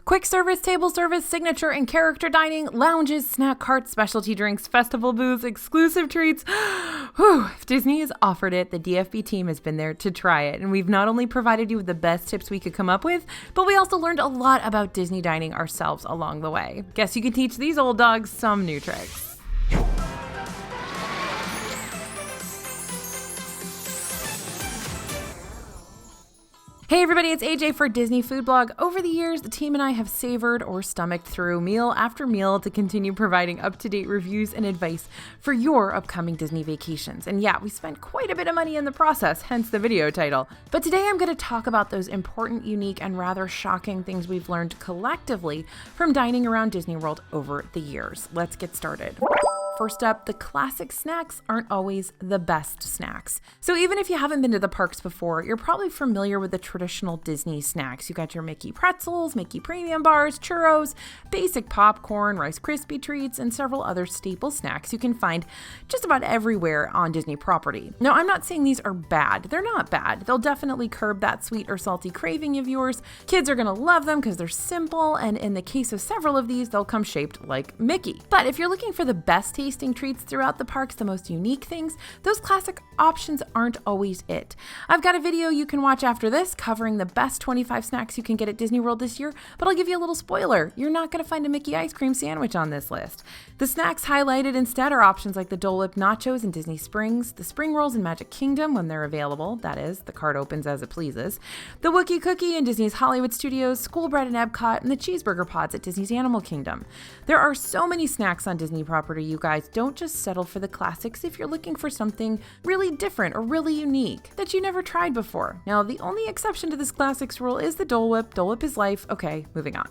Quick service, table service, signature and character dining, lounges, snack carts, specialty drinks, festival booths, exclusive treats. Whew, if Disney has offered it, the DFB team has been there to try it. And we've not only provided you with the best tips we could come up with, but we also learned a lot about Disney dining ourselves along the way. Guess you can teach these old dogs some new tricks. Hey everybody, it's AJ for Disney Food Blog. Over the years, the team and I have savored or stomached through meal after meal to continue providing up-to-date reviews and advice for your upcoming Disney vacations. And yeah, we spent quite a bit of money in the process, hence the video title. But today I'm going to talk about those important, unique, and rather shocking things we've learned collectively from dining around Disney World over the years. Let's get started. First up, the classic snacks aren't always the best snacks. So even if you haven't been to the parks before, you're probably familiar with the traditional Disney snacks. You got your Mickey pretzels, Mickey premium bars, churros, basic popcorn, Rice Krispie treats, and several other staple snacks you can find just about everywhere on Disney property. Now, I'm not saying these are bad. They're not bad. They'll definitely curb that sweet or salty craving of yours. Kids are gonna love them because they're simple, and in the case of several of these, they'll come shaped like Mickey. But if you're looking for the best tasting treats throughout the parks, the most unique things, those classic options aren't always it. I've got a video you can watch after this covering the best 25 snacks you can get at Disney World this year, but I'll give you a little spoiler. You're not going to find a Mickey ice cream sandwich on this list. The snacks highlighted instead are options like the Dole Whip nachos in Disney Springs, the spring rolls in Magic Kingdom when they're available, that is, the cart opens as it pleases, the Wookiee cookie in Disney's Hollywood Studios, school bread in Epcot, and the cheeseburger pods at Disney's Animal Kingdom. There are so many snacks on Disney property, you guys. Don't just settle for the classics if you're looking for something really different or really unique that you never tried before. Now, the only exception to this classics rule is the Dole Whip. Dole Whip is life. Okay, moving on.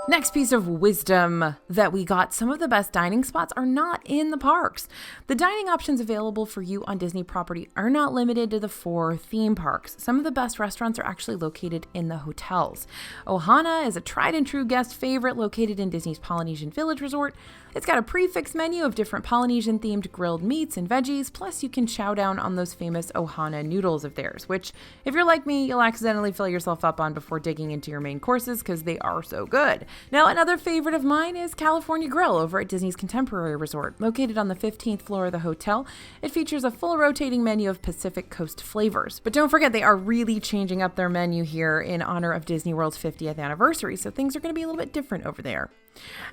Next piece of wisdom that we got, some of the best dining spots are not in the parks. The dining options available for you on Disney property are not limited to the 4 theme parks. Some of the best restaurants are actually located in the hotels. Ohana is a tried and true guest favorite located in Disney's Polynesian Village Resort. It's got a prefix menu of different Polynesian themed grilled meats and veggies, plus you can chow down on those famous Ohana noodles of theirs, which if you're like me, you'll accidentally fill yourself up on before digging into your main courses because they are so good. Now, another favorite of mine is California Grill over at Disney's Contemporary Resort. Located on the 15th floor of the hotel, it features a full rotating menu of Pacific Coast flavors. But don't forget, they are really changing up their menu here in honor of Disney World's 50th anniversary, so things are going to be a little bit different over there.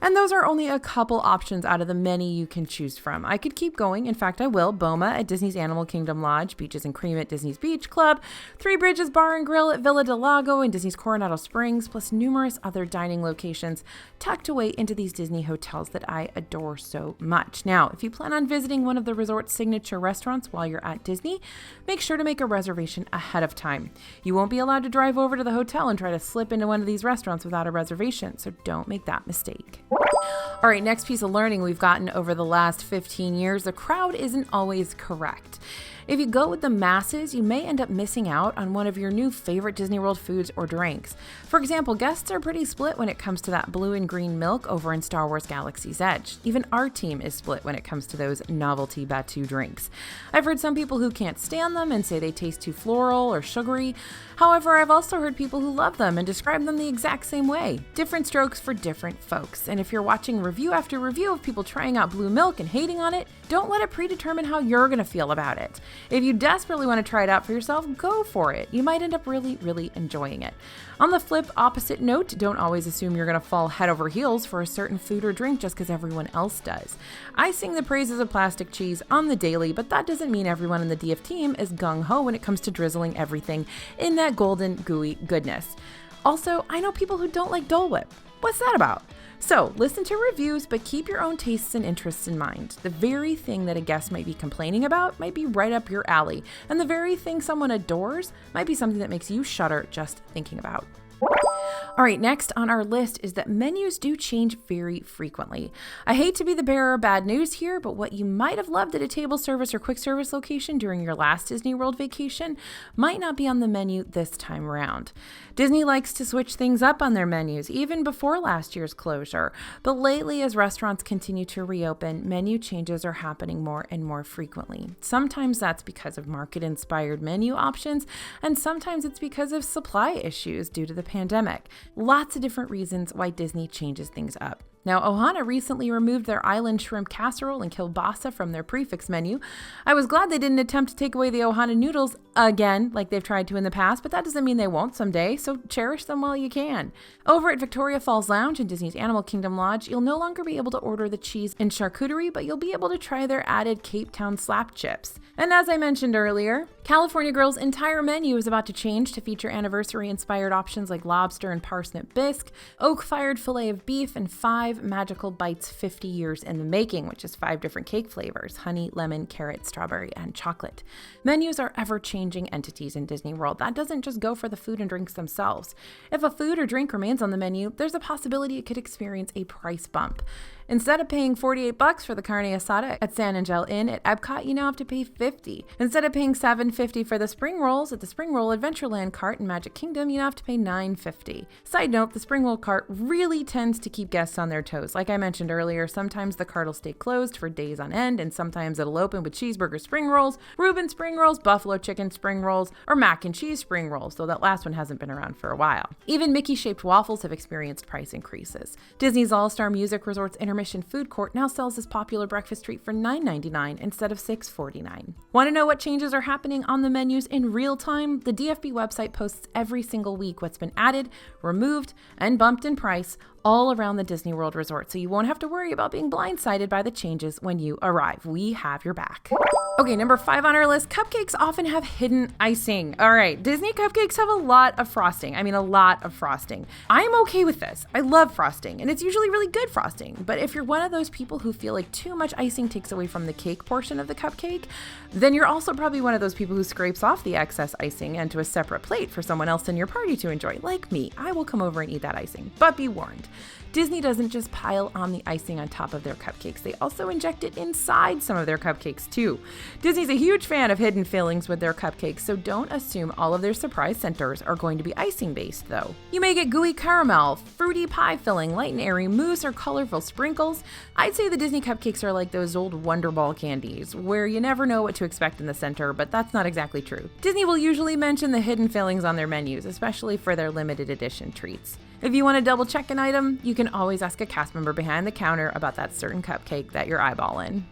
And those are only a couple options out of the many you can choose from. I could keep going. In fact, I will. Boma at Disney's Animal Kingdom Lodge, Beaches and Cream at Disney's Beach Club, Three Bridges Bar and Grill at Villa del Lago and Disney's Coronado Springs, plus numerous other dining locations tucked away into these Disney hotels that I adore so much. Now, if you plan on visiting one of the resort's signature restaurants while you're at Disney, make sure to make a reservation ahead of time. You won't be allowed to drive over to the hotel and try to slip into one of these restaurants without a reservation, so don't make that mistake. All right, next piece of learning we've gotten over the last 15 years, the crowd isn't always correct. If you go with the masses, you may end up missing out on one of your new favorite Disney World foods or drinks. For example, guests are pretty split when it comes to that blue and green milk over in Star Wars Galaxy's Edge. Even our team is split when it comes to those novelty Batu drinks. I've heard some people who can't stand them and say they taste too floral or sugary. However, I've also heard people who love them and describe them the exact same way. Different strokes for different folks. And if you're watching review after review of people trying out blue milk and hating on it, don't let it predetermine how you're going to feel about it. If you desperately want to try it out for yourself, go for it. You might end up really, really enjoying it. On the flip opposite note, don't always assume you're going to fall head over heels for a certain food or drink just because everyone else does. I sing the praises of plastic cheese on the daily, but that doesn't mean everyone in the DF team is gung-ho when it comes to drizzling everything in that golden, gooey goodness. Also, I know people who don't like Dole Whip. What's that about? So listen to reviews, but keep your own tastes and interests in mind. The very thing that a guest might be complaining about might be right up your alley, and the very thing someone adores might be something that makes you shudder just thinking about. All right, next on our list is that menus do change very frequently. I hate to be the bearer of bad news here, but what you might have loved at a table service or quick service location during your last Disney World vacation might not be on the menu this time around. Disney likes to switch things up on their menus, even before last year's closure. But lately, as restaurants continue to reopen, menu changes are happening more and more frequently. Sometimes that's because of market-inspired menu options, and sometimes it's because of supply issues due to the pandemic. Lots of different reasons why Disney changes things up. Now, Ohana recently removed their island shrimp casserole and kielbasa from their prefix menu. I was glad they didn't attempt to take away the Ohana noodles again, like they've tried to in the past, but that doesn't mean they won't someday, so cherish them while you can. Over at Victoria Falls Lounge in Disney's Animal Kingdom Lodge, you'll no longer be able to order the cheese and charcuterie, but you'll be able to try their added Cape Town slap chips. And as I mentioned earlier, California Grill's entire menu is about to change to feature anniversary-inspired options like lobster and parsnip bisque, oak-fired filet of beef, and 5 Magical Bites 50 years in the making, which is 5 different cake flavors: honey, lemon, carrot, strawberry, and chocolate. Menus are ever-changing entities in Disney World. That doesn't just go for the food and drinks themselves. If a food or drink remains on the menu, there's a possibility it could experience a price bump. Instead of paying $48 for the carne asada at San Angel Inn at Epcot, you now have to pay $50. Instead of paying $7.50 for the spring rolls at the Spring Roll Adventureland cart in Magic Kingdom, you now have to pay $9.50. Side note, the spring roll cart really tends to keep guests on their toes. Like I mentioned earlier, sometimes the cart will stay closed for days on end, and sometimes it'll open with cheeseburger spring rolls, Reuben spring rolls, buffalo chicken spring rolls, or mac and cheese spring rolls, though that last one hasn't been around for a while. Even Mickey-shaped waffles have experienced price increases. Disney's All-Star Music Resort's Intermission Food Court now sells this popular breakfast treat for $9.99 instead of $6.49. Want to know what changes are happening on the menus in real time? The DFB website posts every single week what's been added, removed, and bumped in price all around the Disney World Resort, so you won't have to worry about being blindsided by the changes when you arrive. We have your back. Okay, number 5 on our list, cupcakes often have hidden icing. All right, Disney cupcakes have a lot of frosting. I mean, a lot of frosting. I'm okay with this. I love frosting, and it's usually really good frosting. But if you're one of those people who feel like too much icing takes away from the cake portion of the cupcake, then you're also probably one of those people who scrapes off the excess icing onto a separate plate for someone else in your party to enjoy. Like me, I will come over and eat that icing. But be warned, Disney doesn't just pile on the icing on top of their cupcakes. They also inject it inside some of their cupcakes too. Disney's a huge fan of hidden fillings with their cupcakes, so don't assume all of their surprise centers are going to be icing based though. You may get gooey caramel, fruity pie filling, light and airy mousse, or colorful sprinkles. I'd say the Disney cupcakes are like those old Wonder Ball candies, where you never know what to expect in the center, but that's not exactly true. Disney will usually mention the hidden fillings on their menus, especially for their limited edition treats. If you want to double check an item, you can always ask a cast member behind the counter about that certain cupcake that you're eyeballing.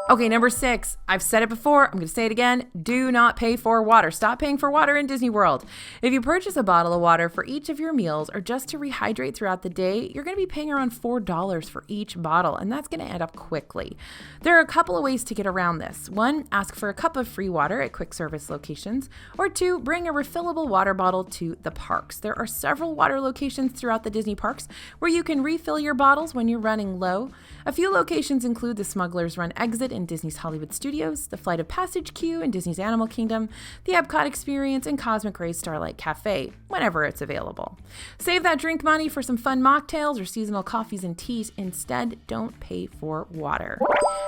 Okay, number 6. I've said it before, I'm going to say it again. Do not pay for water. Stop paying for water in Disney World. If you purchase a bottle of water for each of your meals or just to rehydrate throughout the day, you're going to be paying around $4 for each bottle, and that's going to add up quickly. There are a couple of ways to get around this. 1, ask for a cup of free water at quick service locations. Or 2, bring a refillable water bottle to the parks. There are several water locations throughout the Disney parks where you can refill your bottles when you're running low. A few locations include the Smuggler's Run exit in Disney's Hollywood Studios, the Flight of Passage queue in Disney's Animal Kingdom, the Epcot Experience, and Cosmic Rays Starlight Cafe, whenever it's available. Save that drink money for some fun mocktails or seasonal coffees and teas. Instead, don't pay for water.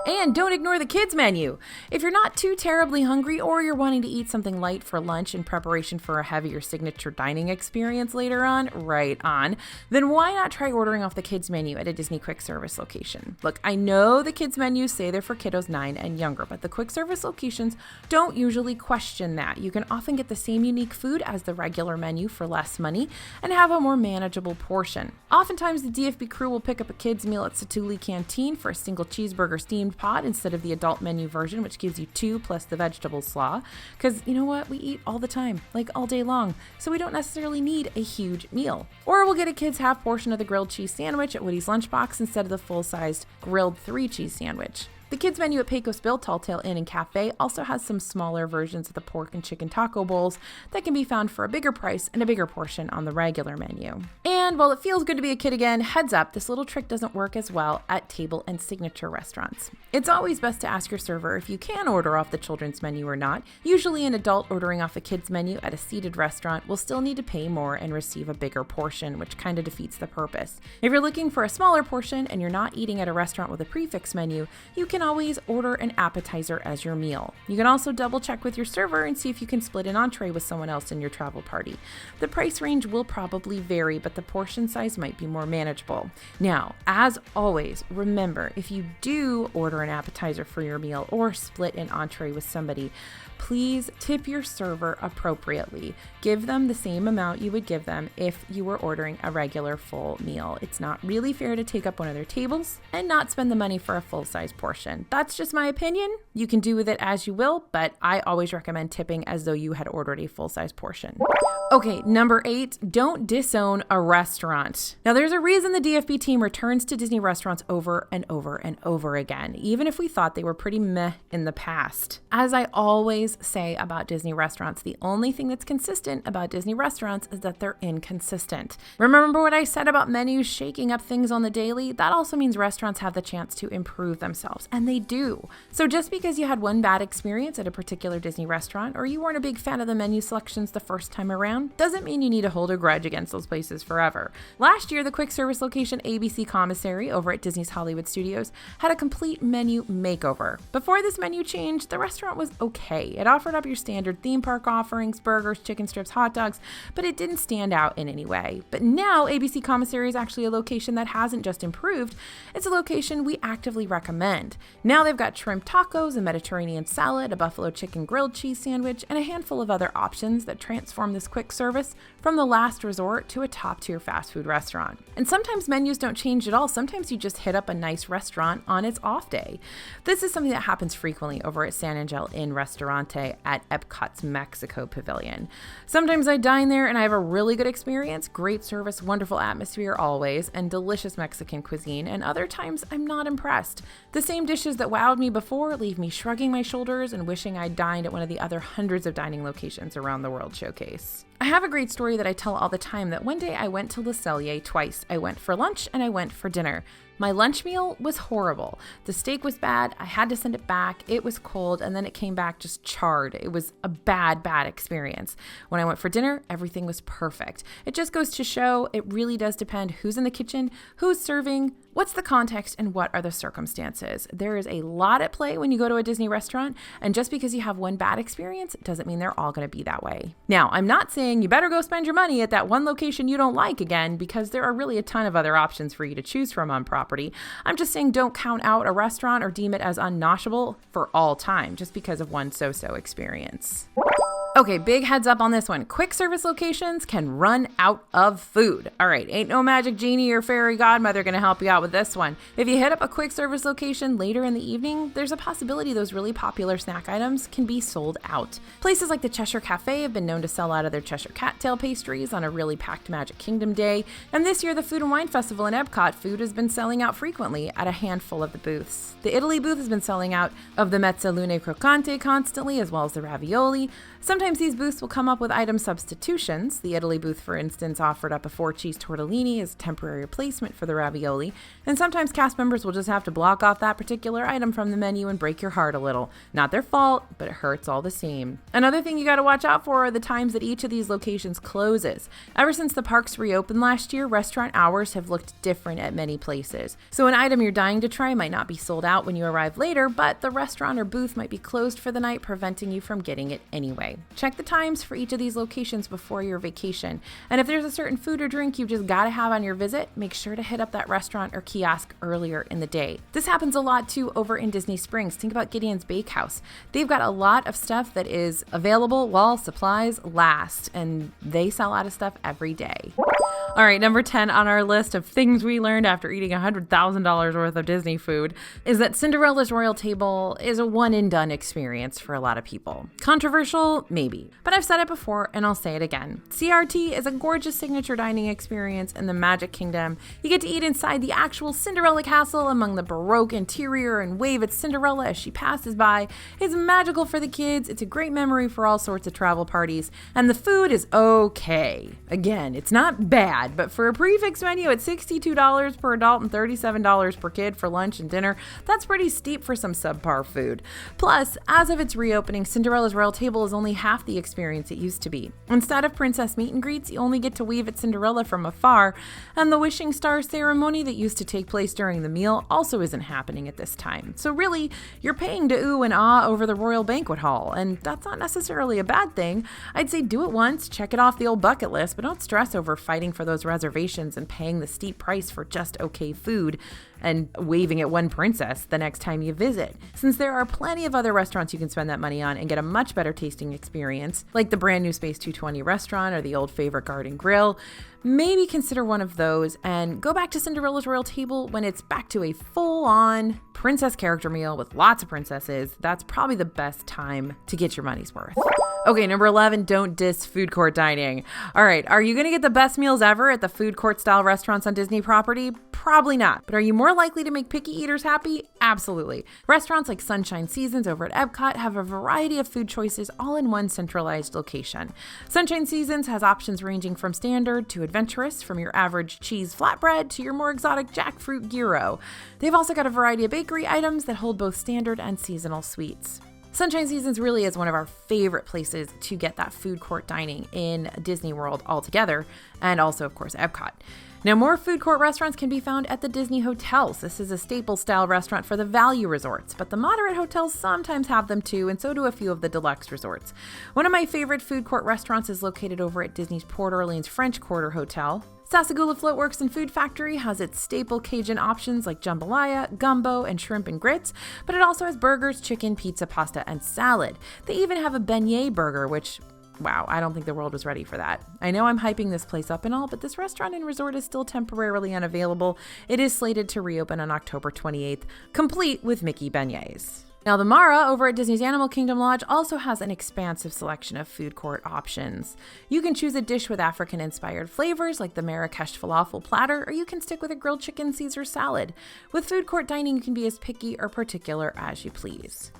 And don't ignore the kids menu. If you're not too terribly hungry or you're wanting to eat something light for lunch in preparation for a heavier signature dining experience later on, then why not try ordering off the kids menu at a Disney quick service location? Look, I know the kids menus say they're for kiddos 9 and younger, but the quick service locations don't usually question that. You can often get the same unique food as the regular menu for less money and have a more manageable portion. Oftentimes, the DFB crew will pick up a kids meal at Satuli Canteen for a single cheeseburger steamed pod instead of the adult menu version, which gives you 2 plus the vegetable slaw. Because you know what? We eat all the time, like all day long, so we don't necessarily need a huge meal. Or we'll get a kid's half portion of the grilled cheese sandwich at Woody's Lunchbox instead of the full-sized grilled 3-cheese sandwich. The kids menu at Pecos Bill Talltale Inn and Cafe also has some smaller versions of the pork and chicken taco bowls that can be found for a bigger price and a bigger portion on the regular menu. And while it feels good to be a kid again, heads up, this little trick doesn't work as well at table and signature restaurants. It's always best to ask your server if you can order off the children's menu or not. Usually an adult ordering off a kid's menu at a seated restaurant will still need to pay more and receive a bigger portion, which kind of defeats the purpose. If you're looking for a smaller portion and you're not eating at a restaurant with a prefix menu, you can always order an appetizer as your meal. You can also double check with your server and see if you can split an entree with someone else in your travel party. The price range will probably vary, but the portion size might be more manageable. Now, as always, remember, if you do order an appetizer for your meal or split an entree with somebody, please tip your server appropriately. Give them the same amount you would give them if you were ordering a regular full meal. It's not really fair to take up one of their tables and not spend the money for a full-size portion. That's just my opinion. You can do with it as you will, but I always recommend tipping as though you had ordered a full-size portion. Okay, number 8, don't disown a restaurant. Now, there's a reason the DFB team returns to Disney restaurants over and over and over again, even if we thought they were pretty meh in the past. As I always say about Disney restaurants, the only thing that's consistent about Disney restaurants is that they're inconsistent. Remember what I said about menus shaking up things on the daily? That also means restaurants have the chance to improve themselves, and they do. So just because you had one bad experience at a particular Disney restaurant, or you weren't a big fan of the menu selections the first time around, doesn't mean you need to hold a grudge against those places forever. Last year, the quick service location ABC Commissary over at Disney's Hollywood Studios had a complete menu makeover. Before this menu change, the restaurant was okay. It offered up your standard theme park offerings, burgers, chicken strips, hot dogs, but it didn't stand out in any way. But now ABC Commissary is actually a location that hasn't just improved, it's a location we actively recommend. Now they've got shrimp tacos, a Mediterranean salad, a buffalo chicken grilled cheese sandwich, and a handful of other options that transform this quick service from the last resort to a top-tier fast food restaurant. And sometimes menus don't change at all. Sometimes you just hit up a nice restaurant on its off day. This is something that happens frequently over at San Angel Inn Restaurante at Epcot's Mexico Pavilion. Sometimes I dine there and I have a really good experience, great service, wonderful atmosphere always, and delicious Mexican cuisine, and other times I'm not impressed. The same dishes that wowed me before leave me shrugging my shoulders and wishing I'd dined at one of the other hundreds of dining locations around the World Showcase. I have a great story that I tell all the time that one day I went to Le Cellier twice. I went for lunch and I went for dinner. My lunch meal was horrible. The steak was bad. I had to send it back. It was cold, and then it came back just charred. It was a bad experience. When I went for dinner, everything was perfect. It just goes to show it really does depend who's in the kitchen, who's serving, what's the context, and what are the circumstances. There is a lot at play when you go to a Disney restaurant, and just because you have one bad experience doesn't mean they're all going to be that way. Now, I'm not saying you better go spend your money at that one location you don't like again, because there are really a ton of other options for you to choose from on property. I'm just saying don't count out a restaurant or deem it as unnoshable for all time just because of one so-so experience. Okay, big heads up on this one. Quick service locations can run out of food. All right, ain't no magic genie or fairy godmother gonna help you out with this one. If you hit up a quick service location later in the evening, there's a possibility those really popular snack items can be sold out. Places like the Cheshire Cafe have been known to sell out of their Cheshire Cattail pastries on a really packed Magic Kingdom day, and this year the Food and Wine Festival in Epcot food has been selling out frequently at a handful of the booths. The Italy booth has been selling out of the mezzalune croccante constantly, as well as the ravioli. Sometimes these booths will come up with item substitutions. The Italy booth, for instance, offered up a 4-cheese tortellini as a temporary replacement for the ravioli. And sometimes cast members will just have to block off that particular item from the menu and break your heart a little. Not their fault, but it hurts all the same. Another thing you got to watch out for are the times that each of these locations closes. Ever since the parks reopened last year, restaurant hours have looked different at many places. So an item you're dying to try might not be sold out when you arrive later, but the restaurant or booth might be closed for the night, preventing you from getting it anyway. Check the times for each of these locations before your vacation. And if there's a certain food or drink you just gotta have on your visit, make sure to hit up that restaurant or kiosk earlier in the day. This happens a lot too over in Disney Springs. Think about Gideon's Bakehouse. They've got a lot of stuff that is available while supplies last, and they sell out of stuff every day. All right, number 10 on our list of things we learned after eating $100,000 worth of Disney food is that Cinderella's Royal Table is a one-and-done experience for a lot of people. Controversial? Maybe. But I've said it before and I'll say it again. CRT is a gorgeous signature dining experience in the Magic Kingdom. You get to eat inside the actual Cinderella castle among the Baroque interior and wave at Cinderella as she passes by. It's magical for the kids. It's a great memory for all sorts of travel parties. And the food is okay. Again, it's not bad, but for a prefix menu at $62 per adult and $37 per kid for lunch and dinner, that's pretty steep for some subpar food. Plus, as of its reopening, Cinderella's Royal Table is only half half the experience it used to be. Instead of princess meet and greets, you only get to wave at Cinderella from afar, and the wishing star ceremony that used to take place during the meal also isn't happening at this time. So really, you're paying to ooh and ah over the royal banquet hall, and that's not necessarily a bad thing. I'd say do it once, check it off the old bucket list, but don't stress over fighting for those reservations and paying the steep price for just okay food and waving at one princess the next time you visit, since there are plenty of other restaurants you can spend that money on and get a much better tasting experience, like the brand new Space 220 restaurant or the old favorite Garden Grill. Maybe consider one of those and go back to Cinderella's royal table when it's back to a full-on princess character meal with lots of princesses. That's probably the best time to get your money's worth. Okay, number 11, don't diss food court dining. All right, are you going to get the best meals ever at the food court style restaurants on Disney property? Probably not. But are you more likely to make picky eaters happy? Absolutely. Restaurants like Sunshine Seasons over at Epcot have a variety of food choices all in one centralized location. Sunshine Seasons has options ranging from standard to adventurous, from your average cheese flatbread to your more exotic jackfruit gyro. They've also got a variety of bakery items that hold both standard and seasonal sweets. Sunshine Seasons really is one of our favorite places to get that food court dining in Disney World altogether, and also, of course, Epcot. Now, more food court restaurants can be found at the Disney hotels. This is a staple-style restaurant for the value resorts, but the moderate hotels sometimes have them too, and so do a few of the deluxe resorts. One of my favorite food court restaurants is located over at Disney's Port Orleans French Quarter Hotel. Sasagula Floatworks and Food Factory has its staple Cajun options like jambalaya, gumbo, and shrimp and grits, but it also has burgers, chicken, pizza, pasta, and salad. They even have a beignet burger, which, wow, I don't think the world was ready for that. I know I'm hyping this place up and all, but this restaurant and resort is still temporarily unavailable. It is slated to reopen on October 28th, complete with Mickey beignets. Now, the Mara over at Disney's Animal Kingdom Lodge also has an expansive selection of food court options. You can choose a dish with African-inspired flavors like the Marrakesh falafel platter, or you can stick with a grilled chicken Caesar salad. With food court dining, you can be as picky or particular as you please.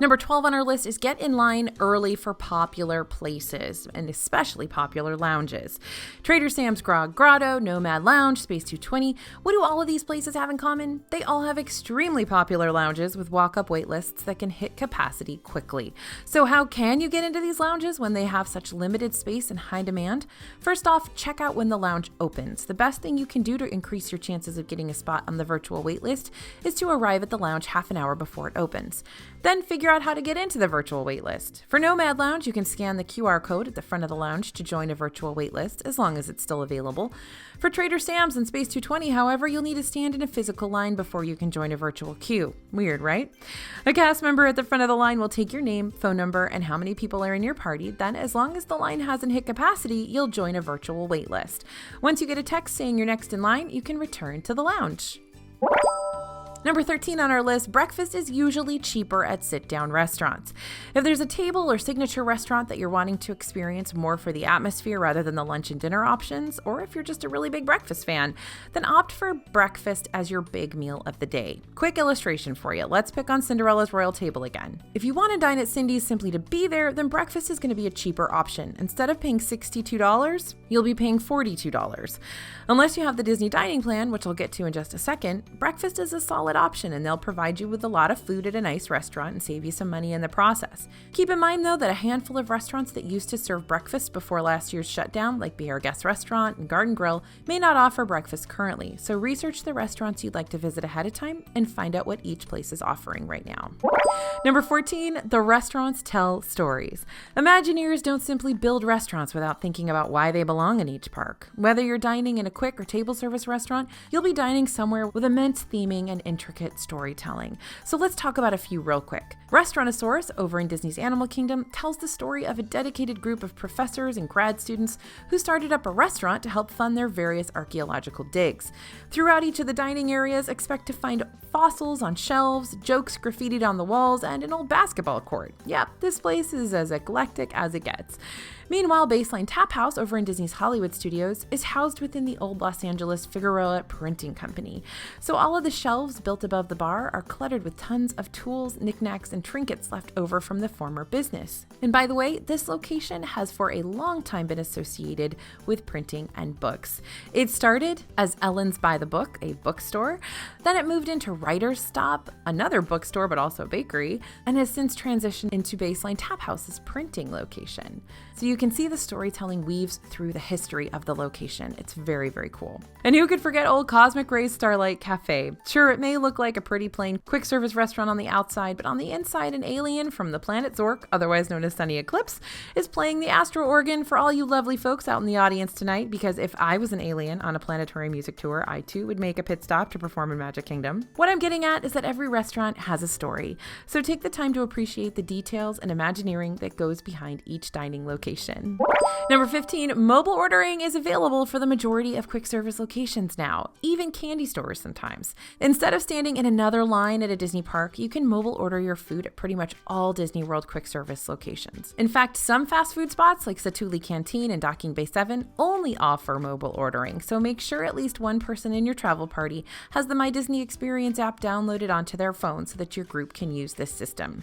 Number 12 on our list is get in line early for popular places, and especially popular lounges. Trader Sam's Grog Grotto, Nomad Lounge, Space 220. What do all of these places have in common? They all have extremely popular lounges with walk-up wait lists that can hit capacity quickly. So how can you get into these lounges when they have such limited space and high demand? First off, check out when the lounge opens. The best thing you can do to increase your chances of getting a spot on the virtual wait list is to arrive at the lounge half an hour before it opens. Then figure out how to get into the virtual waitlist. For Nomad Lounge, you can scan the QR code at the front of the lounge to join a virtual waitlist, as long as it's still available. For Trader Sam's and Space 220, however, you'll need to stand in a physical line before you can join a virtual queue. Weird, right? A cast member at the front of the line will take your name, phone number, and how many people are in your party. Then, as long as the line hasn't hit capacity, you'll join a virtual waitlist. Once you get a text saying you're next in line, you can return to the lounge. Number 13 on our list, breakfast is usually cheaper at sit-down restaurants. If there's a table or signature restaurant that you're wanting to experience more for the atmosphere rather than the lunch and dinner options, or if you're just a really big breakfast fan, then opt for breakfast as your big meal of the day. Quick illustration for you. Let's pick on Cinderella's royal table again. If you want to dine at Cindy's simply to be there, then breakfast is going to be a cheaper option. Instead of paying $62, you'll be paying $42. Unless you have the Disney dining plan, which I'll get to in just a second, breakfast is a solid option, and they'll provide you with a lot of food at a nice restaurant and save you some money in the process. Keep in mind, though, that a handful of restaurants that used to serve breakfast before last year's shutdown, like Be Our Guest Restaurant and Garden Grill, may not offer breakfast currently, so research the restaurants you'd like to visit ahead of time and find out what each place is offering right now. Number 14, the restaurants tell stories. Imagineers don't simply build restaurants without thinking about why they belong in each park. Whether you're dining in a quick or table service restaurant, you'll be dining somewhere with immense theming and intricate storytelling. So let's talk about a few real quick. Restaurantosaurus over in Disney's Animal Kingdom tells the story of a dedicated group of professors and grad students who started up a restaurant to help fund their various archaeological digs. Throughout each of the dining areas, expect to find fossils on shelves, jokes graffitied on the walls, and an old basketball court. Yep, this place is as eclectic as it gets. Meanwhile, Baseline Tap House over in Disney's Hollywood Studios is housed within the old Los Angeles Figueroa Printing Company. So all of the shelves built above the bar are cluttered with tons of tools, knickknacks, and and trinkets left over from the former business. And by the way, this location has for a long time been associated with printing and books. It started as Ellen's By the Book, a bookstore. Then it moved into Writer's Stop, another bookstore but also a bakery, and has since transitioned into Baseline Tap House's printing location. So you can see the storytelling weaves through the history of the location. It's very, very cool. And who could forget old Cosmic Ray's Starlight Cafe? Sure, it may look like a pretty plain quick service restaurant on the outside, but on the inside, an alien from the planet Zork, otherwise known as Sunny Eclipse, is playing the astro organ for all you lovely folks out in the audience tonight, because if I was an alien on a planetary music tour, I too would make a pit stop to perform in Magic Kingdom. What I'm getting at is that every restaurant has a story, so take the time to appreciate the details and Imagineering that goes behind each dining location. Number 15, mobile ordering is available for the majority of quick service locations now, even candy stores sometimes. Instead of standing in another line at a Disney park, you can mobile order your food at pretty much all Disney World quick service locations. In fact, some fast food spots like Satuli Canteen and Docking Bay 7 only offer mobile ordering, so make sure at least one person in your travel party has the My Disney Experience app downloaded onto their phone so that your group can use this system.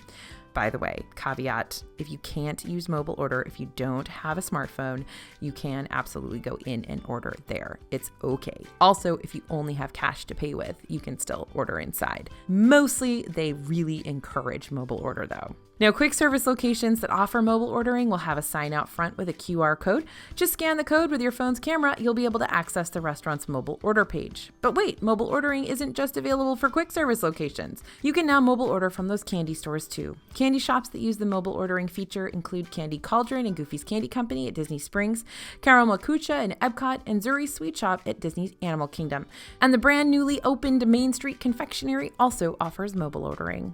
By the way, caveat, if you can't use mobile order, if you don't have a smartphone, you can absolutely go in and order there. It's okay. Also, if you only have cash to pay with, you can still order inside. Mostly, they really encourage mobile order though. Now, quick service locations that offer mobile ordering will have a sign out front with a QR code. Just scan the code with your phone's camera, you'll be able to access the restaurant's mobile order page. But wait, mobile ordering isn't just available for quick service locations. You can now mobile order from those candy stores too. Candy shops that use the mobile ordering feature include Candy Cauldron and Goofy's Candy Company at Disney Springs, Caramel Kucha in Epcot, and Zuri's Sweet Shop at Disney's Animal Kingdom. And the brand newly opened Main Street Confectionery also offers mobile ordering.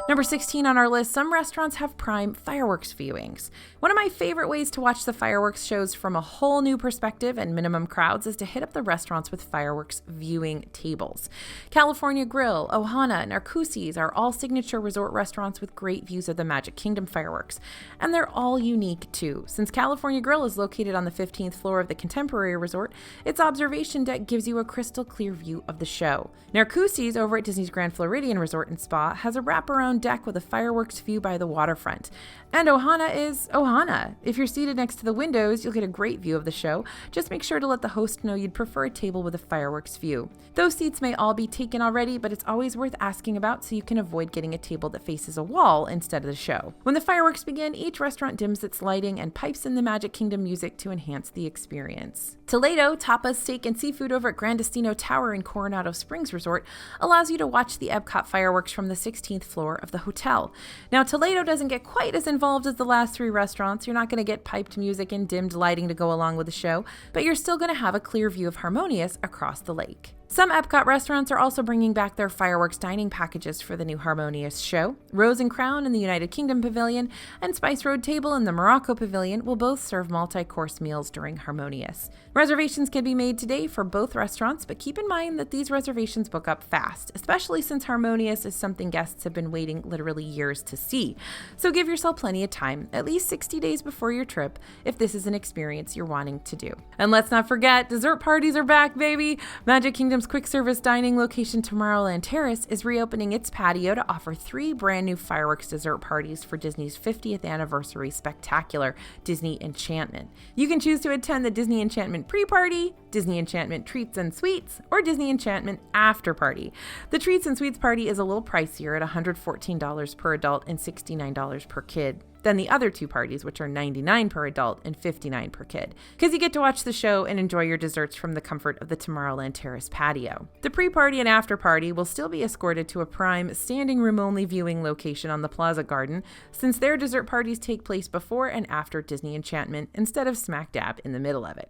Number 16 on our list, some restaurants have Prime fireworks viewings. One of my favorite ways to watch the fireworks shows from a whole new perspective and minimum crowds is to hit up the restaurants with fireworks viewing tables. California Grill, Ohana, and Arcusi's are all signature resort restaurants with great views of the Magic Kingdom fireworks. And they're all unique too. Since California Grill is located on the 15th floor of the Contemporary Resort, its observation deck gives you a crystal clear view of the show. Arcusi's over at Disney's Grand Floridian Resort and Spa has a wraparound deck with a fireworks view by the waterfront. And Ohana is Ohana. If you're seated next to the windows, you'll get a great view of the show. Just make sure to let the host know you'd prefer a table with a fireworks view. Those seats may all be taken already, but it's always worth asking about so you can avoid getting a table that faces a wall instead of the show. When the fireworks begin, each restaurant dims its lighting and pipes in the Magic Kingdom music to enhance the experience. Toledo, tapas, steak, and seafood over at Gran Destino Tower in Coronado Springs Resort allows you to watch the Epcot fireworks from the 16th floor of the hotel. Now, Toledo doesn't get quite as involved as the last three restaurants. You're not going to get piped music and dimmed lighting to go along with the show, but you're still going to have a clear view of Harmonious across the lake. Some Epcot restaurants are also bringing back their fireworks dining packages for the new Harmonious show. Rose and Crown in the United Kingdom Pavilion and Spice Road Table in the Morocco Pavilion will both serve multi-course meals during Harmonious. Reservations can be made today for both restaurants, but keep in mind that these reservations book up fast, especially since Harmonious is something guests have been waiting literally years to see. So give yourself plenty of time, at least 60 days before your trip, if this is an experience you're wanting to do. And let's not forget, dessert parties are back, baby! Magic Kingdom's quick service dining location Tomorrowland Terrace is reopening its patio to offer 3 brand new fireworks dessert parties for Disney's 50th anniversary spectacular Disney Enchantment. You can choose to attend the Disney Enchantment pre-party, Disney Enchantment Treats and Sweets, or Disney Enchantment after party. The Treats and Sweets party is a little pricier at $114 per adult and $69 per kid than the other 2 parties, which are $99 per adult and $59 per kid, because you get to watch the show and enjoy your desserts from the comfort of the Tomorrowland Terrace patio. The pre-party and after party will still be escorted to a prime standing room only viewing location on the Plaza Garden, since their dessert parties take place before and after Disney Enchantment instead of smack dab in the middle of it.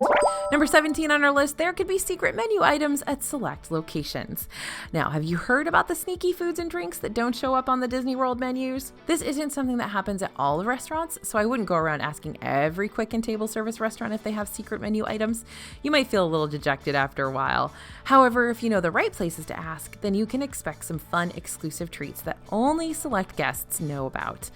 Number 17 on our list, there could be secret menu items at select locations. Now, have you heard about the sneaky foods and drinks that don't show up on the Disney World menus? This isn't something that happens at all the restaurants, so I wouldn't go around asking every quick and table service restaurant if they have secret menu items. You might feel a little dejected after a while. However, if you know the right places to ask, then you can expect some fun exclusive treats that only select guests know about.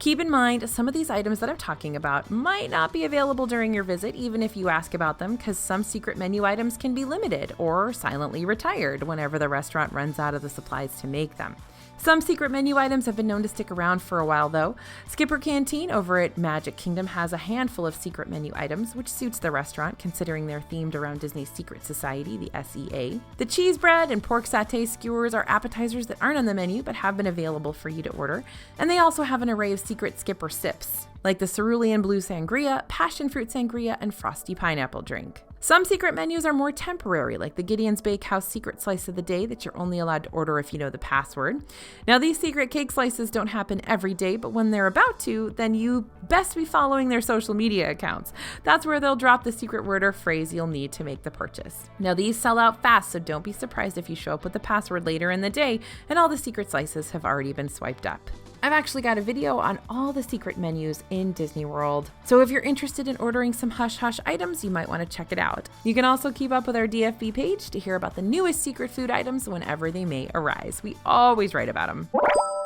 Keep in mind, some of these items that I'm talking about might not be available during your visit, even if you ask about them, because some secret menu items can be limited or silently retired whenever the restaurant runs out of the supplies to make them. Some secret menu items have been known to stick around for a while, though. Skipper Canteen over at Magic Kingdom has a handful of secret menu items, which suits the restaurant, considering they're themed around Disney's Secret Society, the SEA. The cheese bread and pork satay skewers are appetizers that aren't on the menu, but have been available for you to order. And they also have an array of secret Skipper sips, like the cerulean blue sangria, passion fruit sangria, and frosty pineapple drink. Some secret menus are more temporary, like the Gideon's Bakehouse secret slice of the day that you're only allowed to order if you know the password. Now, these secret cake slices don't happen every day, but when they're about to, then you best be following their social media accounts. That's where they'll drop the secret word or phrase you'll need to make the purchase. Now, these sell out fast, so don't be surprised if you show up with the password later in the day and all the secret slices have already been swiped up. I've actually got a video on all the secret menus in Disney World, so if you're interested in ordering some hush-hush items, you might want to check it out. You can also keep up with our DFB page to hear about the newest secret food items whenever they may arise. We always write about them.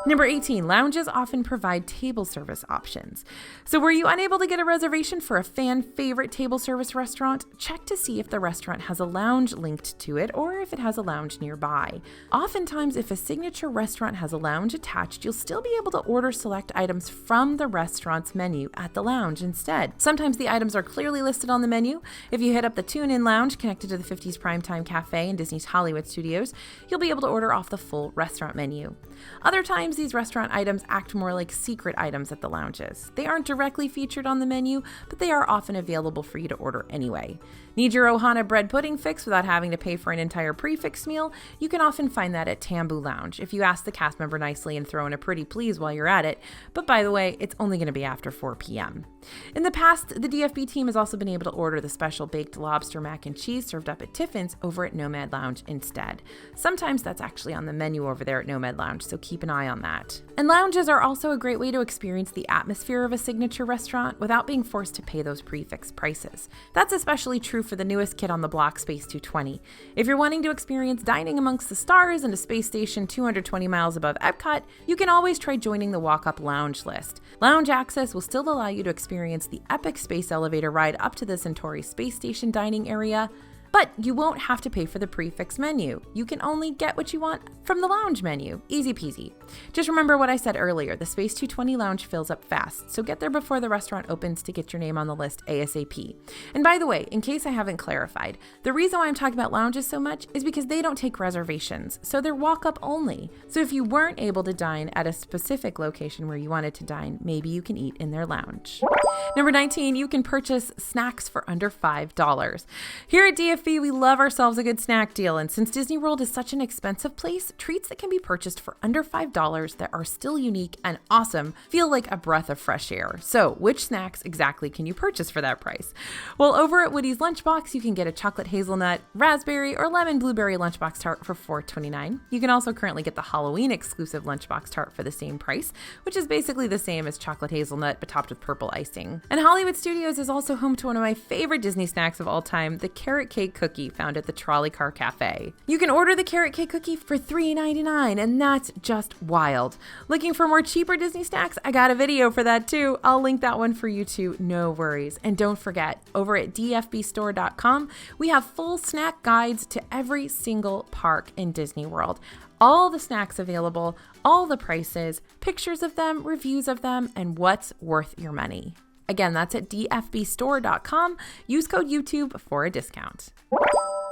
Number 18, lounges often provide table service options. So were you unable to get a reservation for a fan favorite table service restaurant? Check to see if the restaurant has a lounge linked to it or if it has a lounge nearby. Oftentimes, if a signature restaurant has a lounge attached, you'll still be able to order select items from the restaurant's menu at the lounge instead. Sometimes the items are clearly listed on the menu. If you hit up the Tune-In Lounge connected to the 50s Primetime Cafe and Disney's Hollywood Studios, you'll be able to order off the full restaurant menu. Other times, these restaurant items act more like secret items at the lounges. They aren't directly featured on the menu, but they are often available for you to order anyway. Need your Ohana bread pudding fix without having to pay for an entire prefix meal? You can often find that at Tambu Lounge if you ask the cast member nicely and throw in a pretty please while you're at it. But by the way, it's only going to be after 4 p.m. In the past, the DFB team has also been able to order the special baked lobster mac and cheese served up at Tiffin's over at Nomad Lounge instead. Sometimes that's actually on the menu over there at Nomad Lounge, so keep an eye on that. And lounges are also a great way to experience the atmosphere of a signature restaurant without being forced to pay those prefix prices. That's especially true for the newest kid on the block, Space 220. If you're wanting to experience dining amongst the stars in a space station 220 miles above Epcot, you can always try joining the walk-up lounge list. Lounge access will still allow you to experience the epic space elevator ride up to the Centauri space station dining area, but you won't have to pay for the prefix menu. You can only get what you want from the lounge menu. Easy peasy. Just remember what I said earlier, the Space 220 lounge fills up fast, so get there before the restaurant opens to get your name on the list ASAP. And by the way, in case I haven't clarified, the reason why I'm talking about lounges so much is because they don't take reservations, so they're walk-up only. So if you weren't able to dine at a specific location where you wanted to dine, maybe you can eat in their lounge. Number 19, you can purchase snacks for under $5. Here at DFB, we love ourselves a good snack deal, and since Disney World is such an expensive place, treats that can be purchased for under $5 that are still unique and awesome feel like a breath of fresh air. So, which snacks exactly can you purchase for that price? Well, over at Woody's Lunchbox, you can get a chocolate hazelnut, raspberry, or lemon blueberry lunchbox tart for $4.29. You can also currently get the Halloween exclusive lunchbox tart for the same price, which is basically the same as chocolate hazelnut but topped with purple icing. And Hollywood Studios is also home to one of my favorite Disney snacks of all time, the carrot cake cookie found at the Trolley Car Cafe. You can order the carrot cake cookie for $3.99, and that's just wild. Looking for more cheaper Disney snacks? I got a video for that too. I'll link that one for you too, no worries. And don't forget, over at dfbstore.com, we have full snack guides to every single park in Disney World. All the snacks available, all the prices, pictures of them, reviews of them, and what's worth your money. Again, that's at dfbstore.com. Use code YouTube for a discount.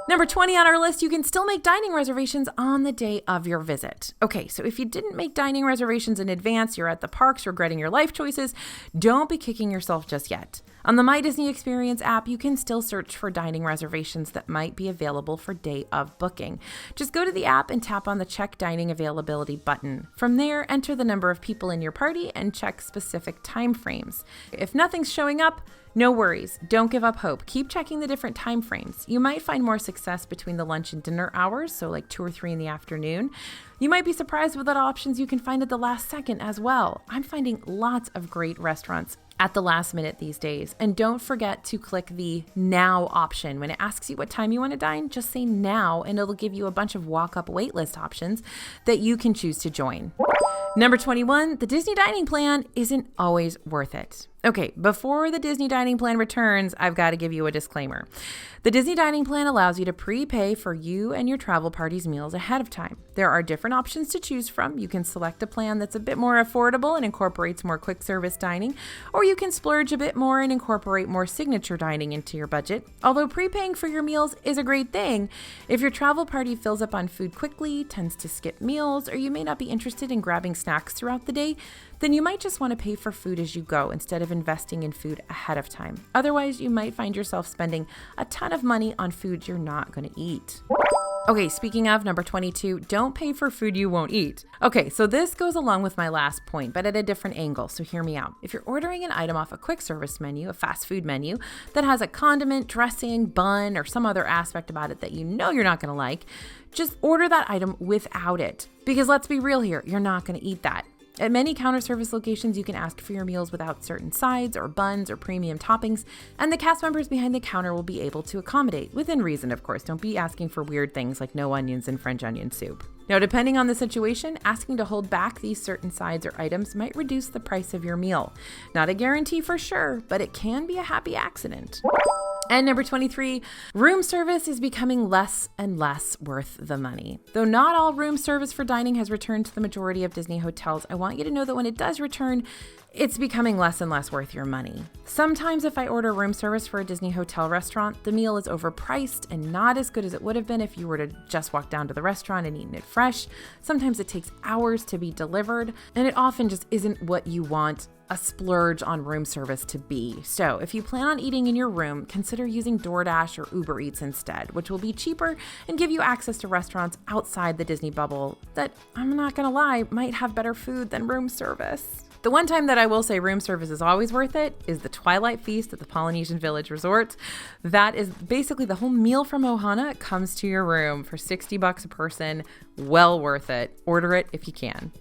Number 20 on our list, you can still make dining reservations on the day of your visit. Okay, so if you didn't make dining reservations in advance, you're at the parks regretting your life choices, don't be kicking yourself just yet. On the My Disney Experience app, you can still search for dining reservations that might be available for day of booking. Just go to the app and tap on the Check Dining Availability button. From there, enter the number of people in your party and check specific time frames. If nothing's showing up, no worries. Don't give up hope. Keep checking the different time frames. You might find more success between the lunch and dinner hours, so like 2 or 3 in the afternoon. You might be surprised with what options you can find at the last second as well. I'm finding lots of great restaurants at the last minute these days. And don't forget to click the now option. When it asks you what time you want to dine, just say now, and it'll give you a bunch of walk-up waitlist options that you can choose to join. Number 21, the Disney dining plan isn't always worth it. Okay, before the Disney dining plan returns, I've got to give you a disclaimer. The Disney dining plan allows you to prepay for you and your travel party's meals ahead of time. There are different options to choose from. You can select a plan that's a bit more affordable and incorporates more quick service dining, or you can splurge a bit more and incorporate more signature dining into your budget. Although prepaying for your meals is a great thing, if your travel party fills up on food quickly, tends to skip meals, or you may not be interested in grabbing snacks throughout the day, then you might just want to pay for food as you go instead of investing in food ahead of time. Otherwise, you might find yourself spending a ton of money on food you're not going to eat. Okay, speaking of number 22, don't pay for food you won't eat. Okay, so this goes along with my last point, but at a different angle, so hear me out. If you're ordering an item off a quick service menu, a fast food menu, that has a condiment, dressing, bun, or some other aspect about it that you know you're not going to like, just order that item without it. Because let's be real here, you're not going to eat that. At many counter service locations, you can ask for your meals without certain sides or buns or premium toppings, and the cast members behind the counter will be able to accommodate, within reason, of course. Don't be asking for weird things like no onions and French onion soup. Now, depending on the situation, asking to hold back these certain sides or items might reduce the price of your meal. Not a guarantee for sure, but it can be a happy accident. And number 23, room service is becoming less and less worth the money. Though not all room service for dining has returned to the majority of Disney hotels, I want you to know that when it does return, it's becoming less and less worth your money. Sometimes if I order room service for a Disney hotel restaurant, the meal is overpriced and not as good as it would have been if you were to just walk down to the restaurant and eat it fresh. Sometimes it takes hours to be delivered, and it often just isn't what you want a splurge on room service to be. So if you plan on eating in your room, consider using DoorDash or Uber Eats instead, which will be cheaper and give you access to restaurants outside the Disney bubble that, I'm not gonna lie, might have better food than room service. The one time that I will say room service is always worth it is the Twilight Feast at the Polynesian Village Resort. That is basically the whole meal from Ohana comes to your room for $60 a person. Well worth it. Order it if you can.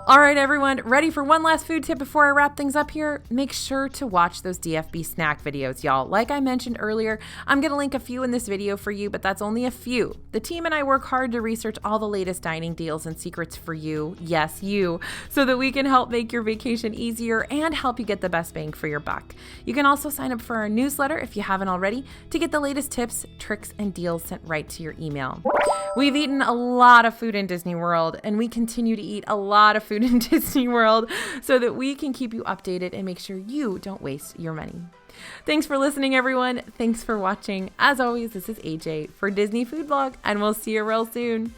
All right, everyone, ready for one last food tip before I wrap things up here? Make sure to watch those DFB snack videos, y'all. Like I mentioned earlier, I'm going to link a few in this video for you, but that's only a few. The team and I work hard to research all the latest dining deals and secrets for you, yes, you, so that we can help make your vacation easier and help you get the best bang for your buck. You can also sign up for our newsletter if you haven't already to get the latest tips, tricks, and deals sent right to your email. We've eaten a lot of food in Disney World, and we continue to eat a lot of food in Disney World so that we can keep you updated and make sure you don't waste your money. Thanks for listening, everyone. Thanks for watching. As always, this is AJ for Disney Food Blog, and we'll see you real soon.